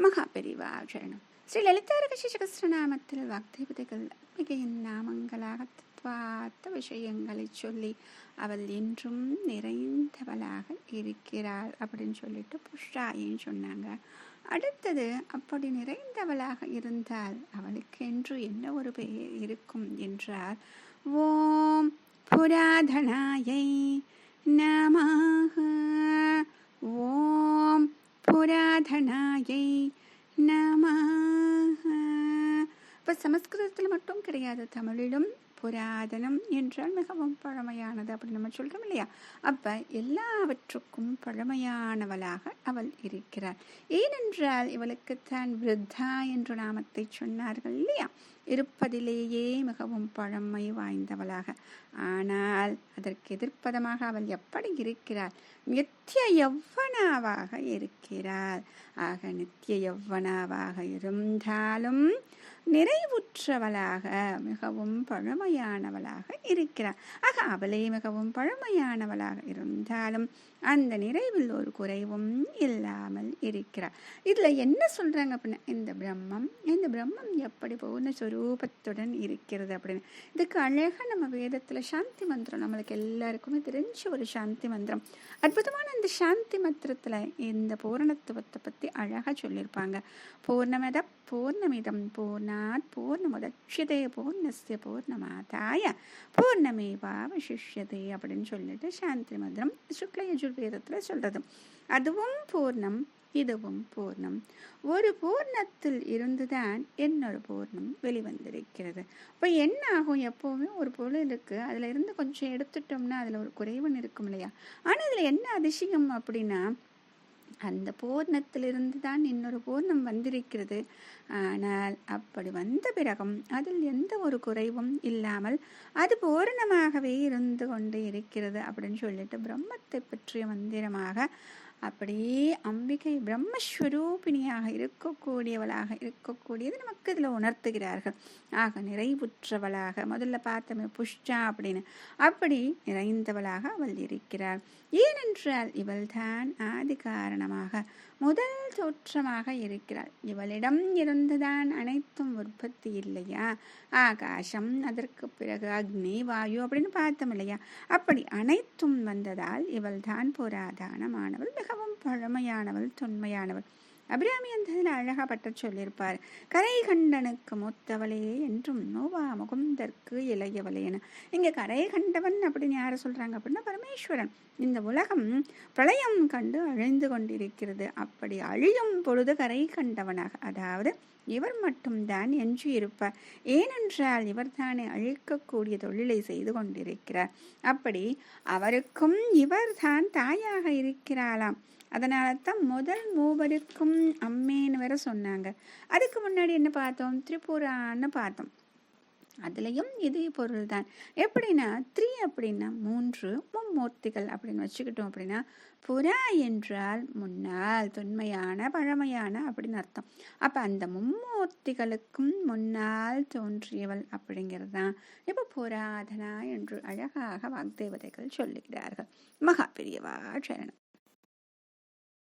மகாபெரிவா சரணம். ஸ்ரீ லலிதாரகசிசகஸ்ரநாமத்தில் வாக்தேவதைகள் மிகையின் நாமங்களாக தத்துவார்த்த விஷயங்களை சொல்லி அவள் என்றும் நிறைந்தவளாக இருக்கிறாள் அப்படின்னு சொல்லிட்டு புஷ்டாயின்னு சொன்னாங்க. அடுத்தது, அப்படி நிறைந்தவளாக இருந்தால் அவளுக்கு என்று என்ன ஒரு பெயர் இருக்கும் என்றால், ஓம் புராதனாயை நமஹ, ஓம் புராதனாயை நமஹ. இப்போ சமஸ்கிருதத்தில் மட்டும் கிடையாது, தமிழிலும் புராதனம் என்றால் மிகவும் பழமையானது அப்படின்னு நம்ம சொல்கிறோம் இல்லையா? அப்போ எல்லாவற்றுக்கும் பழமையானவளாக அவள் இருக்கிறாள். ஏனென்றால் இவளுக்குத்தான் விருத்தா என்ற நாமத்தை சொன்னார்கள் இல்லையா? இருப்பதிலேயே மிகவும் பழமை வாய்ந்தவளாக. ஆனால் அதற்கு எதிர்ப்பதமாக அவள் எப்படி இருக்கிறாள்? நித்திய யௌவனாவாக இருக்கிறாள். ஆக நித்திய யௌவனாவாக இருந்தாலும் நிறைவுற்றவளாக மிகவும் பழமையானவளாக இருக்கிறாள். ஆக அவளே மிகவும் பழமையானவளாக இருந்தாலும் அந்த நிறைவில் ஒரு குறைவும் இல்லாமல் இருக்கிறாள். இதில் என்ன சொல்கிறாங்க அப்படின்னா, இந்த பிரம்மம் எப்படி பூர்ண ஸ்வரூபத்துடன் இருக்கிறது அப்படின்னு. இதுக்கு அழகாக நம்ம வேதத்தில் சாந்தி மந்திரம், நம்மளுக்கு எல்லாருக்குமே தெரிஞ்ச ஒரு சாந்தி மந்திரம், அற்புதமான இந்த சாந்தி மந்திரத்தில் இந்த பூரணத்துவத்தை பற்றி அழகாக சொல்லியிருப்பாங்க. பூர்ணமத பூர்ணமிதம் பூர்ணாத் பூர்ணமுதட்சிதே பூர்ணஸ்ய பூர்ணமாதாய பூர்ணமேவாவசிஷ்யதே அப்படின்னு சொல்லிட்டு சாந்தி மந்திரம் சுக்ல யஜுர்வேதத்தில் சொல்றது. அதுவும் பூர்ணம், இதுவும் பூர்ணம். ஒரு பூர்ணத்தில் இருந்துதான் இன்னொரு பூர்ணம் வெளிவந்திருக்கிறது. இப்போ என்ன ஆகும்? எப்போவுமே ஒரு பொருளுக்கு அதில் இருந்து கொஞ்சம் எடுத்துட்டோம்னா அதில் ஒரு குறைவன் இருக்கும் இல்லையா? ஆனால் இதில் என்ன அதிசயம் அப்படின்னா, அந்த பூர்ணத்திலிருந்து தான் இன்னொரு பூர்ணம் வந்திருக்கிறது. ஆனால் அப்படி வந்த பிறகும் அதில் எந்த ஒரு குறைவும் இல்லாமல் அது பூரணமாகவே இருந்து கொண்டு இருக்கிறது அப்படின்னு சொல்லிட்டு பிரம்மத்தை பற்றிய மந்திரமாக அப்படியே அம்பிகை பிரம்மஸ்வரூபிணியாக இருக்கக்கூடியது நமக்கு இதில் உணர்த்துகிறார்கள். ஆக நிறைவுற்றவளாக, முதல்ல பார்த்தோமே புஷ்டா அப்படின்னு, அப்படி நிறைந்தவளாக அவள் இருக்கிறாள். ஏனென்றால் இவள்தான் ஆதி காரணமாக முதல் தோற்றமாக இருக்கிறாள். இவளிடம் இருந்துதான் அனைத்தும் உற்பத்தி இல்லையா? ஆகாசம், அதற்கு பிறகு அக்னி, வாயு அப்படின்னு பார்த்தோம் இல்லையா? அப்படி அனைத்தும் வந்ததால் இவள்தான் புராதனமானவள், மிகவும் பழமையானவள், தொன்மையானவள். அபிராமி அந்த அழகா பட்ட சொல்லியிருப்பார், கரை கண்டனுக்கு மூத்தவளே என்றும் நோவா முகுந்தற்கு இளையவளேன்னு. இங்க கரை கண்டவன் அப்படின்னு யாரை சொல்றாங்க அப்படின்னா, பரமேஸ்வரன். இந்த உலகம் பிரளயம் கண்டு அழிந்து கொண்டிருக்கிறது. அப்படி அழியும் பொழுது கரை கண்டவனாக, அதாவது இவர் மட்டும்தான் எஞ்சி இருப்பார். ஏனென்றால் இவர் தானே அழிக்கக்கூடிய தொழிலை செய்து கொண்டிருக்கிறார். அப்படி அவருக்கும் இவர்தான் தாயாக இருக்கிறாளாம். அதனால தான் முதல் மூவருக்கும் அம்மேன்னு வேற சொன்னாங்க. அதுக்கு முன்னாடி என்ன பார்த்தோம்? திரிபுரான்னு பார்த்தோம். அதுலேயும் இதே பொருள் தான். எப்படின்னா, அப்படின்னா 3 மும்மூர்த்திகள் அப்படின்னு வச்சுக்கிட்டோம். அப்படின்னா புறா என்றால் முன்னால், தொன்மையான, பழமையான அப்படின்னு அர்த்தம். அப்போ அந்த மும்மூர்த்திகளுக்கும் முன்னால் தோன்றியவள் அப்படிங்கிறது தான் இப்போ புராதனா என்று அழகாக வாக்தேவதைகள் சொல்லுகிறார்கள். மகாபெரியவா சரணம்.